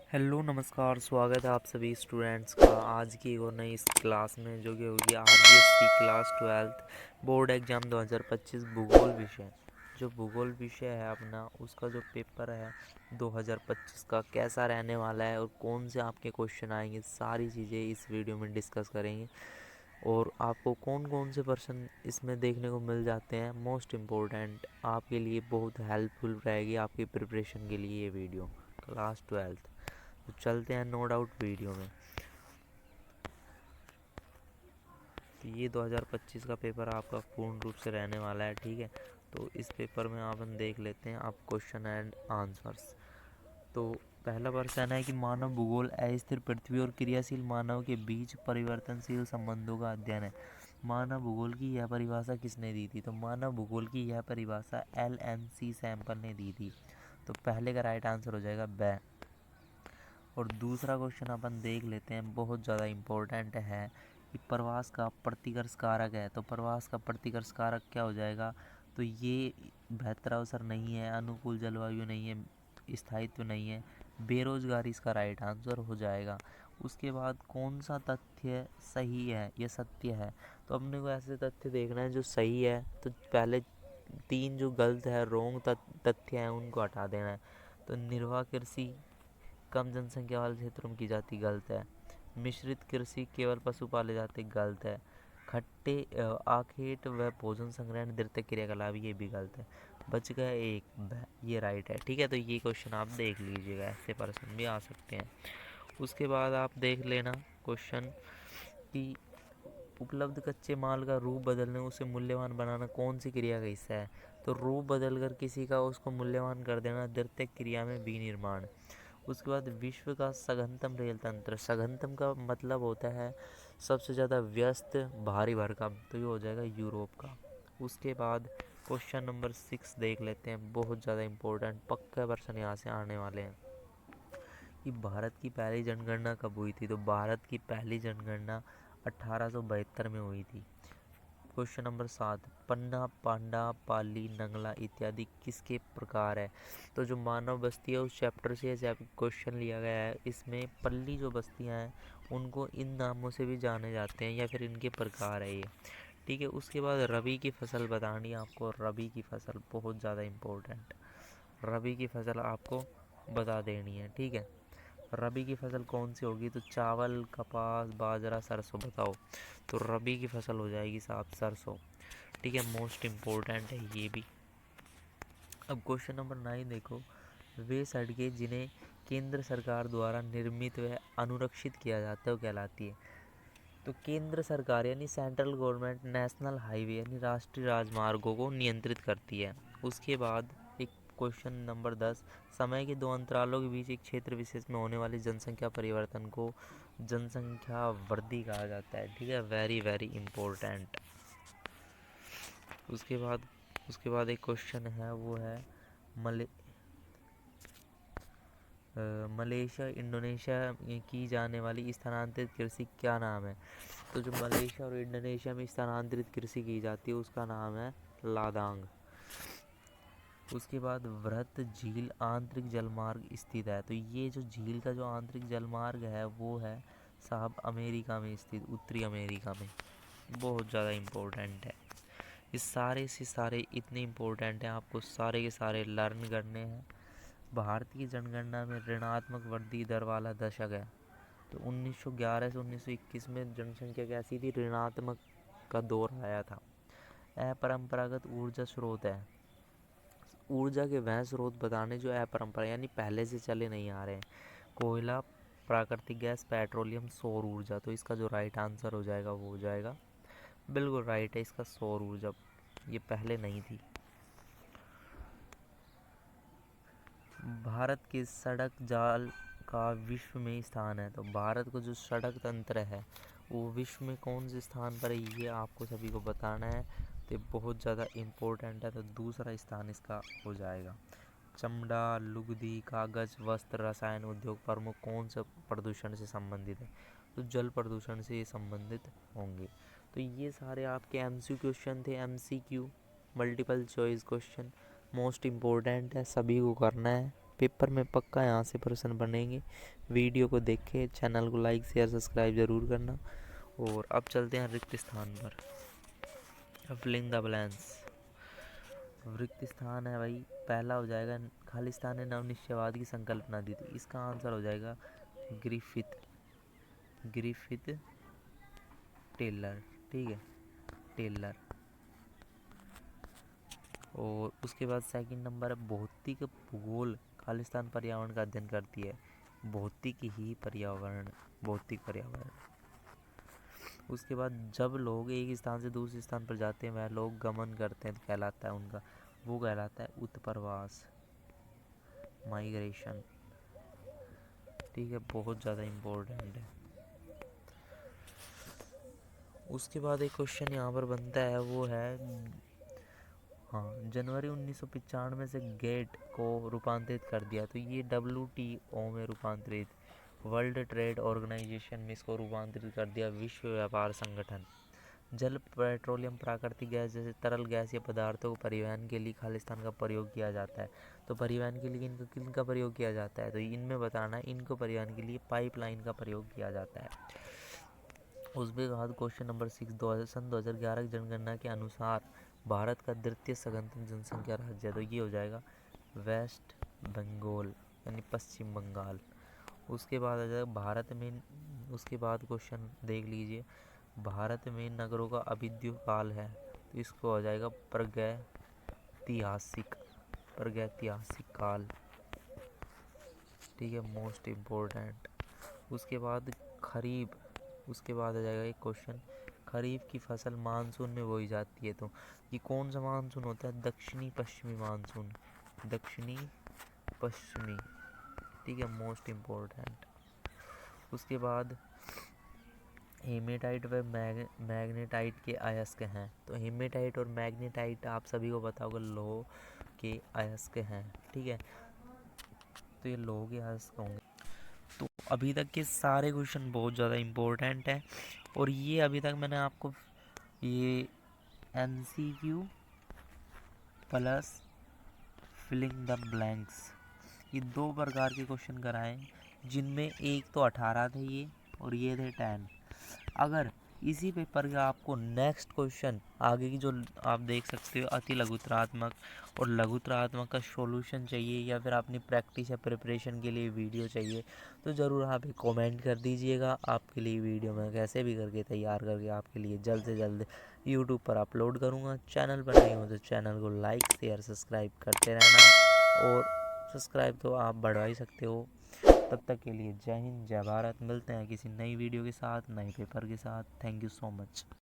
Hello नमस्कार, स्वागत है आप सभी स्टूडेंट्स का आज की एक और नई इस क्लास में जो कि होगी RBSC class 12th board exam 2025 भूगोल विषय। जो भूगोल विषय है अपना उसका जो पेपर है 2025 का कैसा रहने वाला है और कौन से आपके क्वेश्चन आएंगे, सारी चीज़ें इस वीडियो में डिस्कस करेंगे। और आपको कौन कौन से पर्सन इसमें देखने को मिल जाते हैं, मोस्ट इम्पोर्टेंट आपके लिए बहुत हेल्पफुल रहेगी आपकी प्रिपरेशन के लिए ये वीडियो क्लास 12th। तो चलते हैं नो डाउट वीडियो में। तो ये 2025 का पेपर आपका पूर्ण रूप से रहने वाला है, ठीक है। तो इस पेपर में आप हम देख लेते हैं आप क्वेश्चन एंड आंसर्स। तो पहला प्रश्न है कि मानव भूगोल अस्थिर पृथ्वी और क्रियाशील मानव के बीच परिवर्तनशील संबंधों का अध्ययन है। मानव भूगोल की यह परिभाषा किसने दी थी? तो मानव भूगोल की यह परिभाषा LMC सैम्पल ने दी थी। तो पहले का राइट आंसर हो जाएगा ब। और दूसरा क्वेश्चन अपन देख लेते हैं, बहुत ज़्यादा इम्पोर्टेंट है कि प्रवास का प्रतिकर्ष कारक है। तो प्रवास का प्रतिकर्ष कारक क्या हो जाएगा? तो ये बेहतर अवसर नहीं है, अनुकूल जलवायु नहीं है, स्थायित्व नहीं है, बेरोजगारी इसका राइट आंसर हो जाएगा। उसके बाद कौन सा तथ्य सही है या सत्य है? तो अपने को ऐसे तथ्य देखना है जो सही है। तो पहले तीन जो गलत है, रोंग तथ्य हैं, उनको हटा देना है। तो निर्वाह कृषि कम जनसंख्या वाले क्षेत्रों में की जाती, गलत है। मिश्रित कृषि केवल पशु पाले जाते, गलत है। खट्टे आखेट व भोजन संग्रहण द्वितीयक क्रियाकलाप, ये भी गलत है। बच गया एक, ये राइट है, ठीक है। तो ये क्वेश्चन आप देख लीजिएगा, ऐसे प्रश्न भी आ सकते हैं। उसके बाद आप देख लेना क्वेश्चन कि उपलब्ध कच्चे माल का रूप बदलने उसे मूल्यवान बनाना कौन सी क्रिया का हिस्सा है? तो रूप बदलकर किसी का उसको मूल्यवान कर देना द्वितीयक क्रिया में विनिर्माण। उसके बाद विश्व का सघनतम रेल तंत्र, सघनतम का मतलब होता है सबसे ज़्यादा व्यस्त, भारी भरकम, तो ये हो जाएगा यूरोप का। उसके बाद क्वेश्चन नंबर 6 देख लेते हैं, बहुत ज़्यादा इम्पोर्टेंट, पक्का पर्सन यहाँ से आने वाले हैं कि भारत की पहली जनगणना कब हुई थी? तो भारत की पहली जनगणना 1872 में हुई थी। क्वेश्चन नंबर 7, पन्ना, पांडा, पाली, नंगला इत्यादि किसके प्रकार है? तो जो मानव बस्ती है उस चैप्टर से क्वेश्चन लिया गया है। इसमें पल्ली जो बस्तियां हैं उनको इन नामों से भी जाने जाते हैं या फिर इनके प्रकार है ये, ठीक है। उसके बाद रबी की फसल बतानी है आपको, रबी की फसल बहुत ज़्यादा इम्पोर्टेंट, रबी की फसल आपको बता देनी है, ठीक है। रबी की फसल कौन सी होगी? तो चावल, कपास, बाजरा, सरसों, बताओ। तो रबी की फसल हो जाएगी साहब सरसों, ठीक है। मोस्ट इम्पोर्टेंट है ये भी। अब क्वेश्चन नंबर 9 देखो, वे सड़कें जिन्हें केंद्र सरकार द्वारा निर्मित व अनुरक्षित किया जाता है वो कहलाती है? तो केंद्र सरकार यानी सेंट्रल गवर्नमेंट नेशनल हाईवे यानी राष्ट्रीय राजमार्गों को नियंत्रित करती है। उसके बाद एक क्वेश्चन नंबर 10, समय के दो अंतरालों के बीच एक क्षेत्र विशेष में होने वाली जनसंख्या परिवर्तन को जनसंख्या वृद्धि कहा जाता है, ठीक है। Very very important. उसके बाद एक क्वेश्चन है, वो है मले मलेशिया इंडोनेशिया में की जाने वाली स्थानांतरित कृषि क्या नाम है? तो जो मलेशिया और इंडोनेशिया में स्थानांतरित कृषि की जाती है उसका नाम है लादांग। उसके बाद वृहत झील आंतरिक जलमार्ग स्थित है। तो ये जो झील का जो आंतरिक जलमार्ग है वो है साहब अमेरिका में स्थित, उत्तरी अमेरिका में। बहुत ज़्यादा इम्पोर्टेंट है। ये सारे से सारे इतने इम्पोर्टेंट हैं, आपको सारे के सारे लर्न करने हैं। भारतीय जनगणना में ऋणात्मक वृद्धि दर वाला दशक है। तो 1911 से 1921 में जनसंख्या कैसी थी? ऋणात्मक का दौर आया था। अपरंपरागत ऊर्जा स्रोत है, ऊर्जा के वह स्रोत बताने जो अपरंपरा यानी पहले से चले नहीं आ रहे हैं। कोयला, प्राकृतिक गैस, पेट्रोलियम, सौर ऊर्जा। तो इसका जो राइट आंसर हो जाएगा वो हो जाएगा, बिल्कुल राइट है इसका, सौर ऊर्जा, ये पहले नहीं थी। भारत के सड़क जाल का विश्व में स्थान है। तो भारत को जो सड़क तंत्र है वो विश्व में कौन से स्थान पर है, ये आपको सभी को बताना है। तो ये बहुत ज़्यादा इम्पोर्टेंट है। तो दूसरा स्थान इसका हो जाएगा। चमड़ा, लुगदी, कागज, वस्त्र, रसायन उद्योग प्रमुख कौन सा प्रदूषण से संबंधित है? तो जल प्रदूषण से ये संबंधित होंगे। तो ये सारे आपके MCQ क्वेश्चन थे, MCQ multiple choice question, most important है, सभी को करना है। पेपर में पक्का यहाँ से प्रश्न बनेंगे। वीडियो को देखें, चैनल को लाइक शेयर सब्सक्राइब ज़रूर करना। और अब चलते हैं रिक्त स्थान पर। Filling the blanks. रिक्त स्थान है भाई, पहला हो जाएगा खालिस्तान ने नवनिश्चयवाद की संकल्पना दी थी। इसका आंसर हो जाएगा ग्रिफिथ टेलर। ठीक है, टेलर। और उसके बाद सेकंड नंबर है भौतिक भूगोल खालिस्तान पर्यावरण का अध्ययन करती है। भौतिक पर्यावरण। उसके बाद जब लोग एक स्थान से दूसरे स्थान पर जाते हैं, वह लोग गमन करते हैं, तो कहलाता है उनका, वो कहलाता है उत्प्रवास, माइग्रेशन। ठीक है, बहुत ज़्यादा इम्पोर्टेंट है। उसके बाद एक क्वेश्चन यहाँ पर बनता है, वो है जनवरी 1995 से गेट को रूपांतरित कर दिया, तो ये WTO में रूपांतरित, वर्ल्ड ट्रेड ऑर्गेनाइजेशन में इसको रूपांतरित कर दिया, विश्व व्यापार संगठन। जल, पेट्रोलियम, प्राकृतिक गैस जैसे तरल गैस या पदार्थों को परिवहन के लिए खालिस्तान का प्रयोग किया जाता है। तो परिवहन के लिए किनका प्रयोग किया जाता है, तो इनमें बताना है, इनको परिवहन के लिए पाइपलाइन का प्रयोग किया जाता है। उसके बाद क्वेश्चन नंबर 6, सन 2011 की जनगणना के अनुसार भारत का द्वितीय सघनतम जनसंख्या राज्य, तो ये हो जाएगा वेस्ट बंगाल, यानी पश्चिम बंगाल। उसके बाद आ जाएगा भारत में, उसके बाद क्वेश्चन देख लीजिए, भारत में नगरों का अभिद्युत काल है, तो इसको हो जाएगा प्रागैतिहासिक काल। ठीक है, मोस्ट इम्पोर्टेंट। उसके बाद खरीफ, उसके बाद आ जाएगा एक क्वेश्चन, खरीफ की फसल मानसून में बोई जाती है, तो ये कौन सा मानसून होता है, दक्षिणी पश्चिमी मानसून, दक्षिणी पश्चिमी। ठीक है, मोस्ट इम्पोर्टेंट। उसके बाद हेमेटाइट व मैग्नेटाइट के अयस्क हैं, तो हेमेटाइट और मैग्नेटाइट आप सभी को पता होगा लोह के अयस्क हैं। ठीक है, तो ये लोह के अयस्क होंगे। तो अभी तक के सारे क्वेश्चन बहुत ज़्यादा इम्पोर्टेंट हैं, और ये अभी तक मैंने आपको ये MCQ plus filling the blanks, ये 2 प्रकार के क्वेश्चन कराए, जिनमें एक तो 18 थे ये, और ये थे 10। अगर इसी पेपर का आपको नेक्स्ट क्वेश्चन आगे की जो आप देख सकते हो अति लघुत्रात्मक और लघुत्रात्मक का सॉल्यूशन चाहिए, या फिर अपनी प्रैक्टिस या प्रिपरेशन के लिए वीडियो चाहिए, तो ज़रूर आप एक कमेंट कर दीजिएगा। आपके लिए वीडियो मैं कैसे भी करके तैयार करके आपके लिए जल्द से जल्द यूट्यूब पर अपलोड करूँगा। चैनल पर नहीं हो तो चैनल को लाइक शेयर सब्सक्राइब करते रहना, और सब्सक्राइब तो आप बढ़वा ही सकते हो। तब तक के लिए जय हिंद, जय भारत। मिलते हैं किसी नई वीडियो के साथ, नए पेपर के साथ। Thank you so much.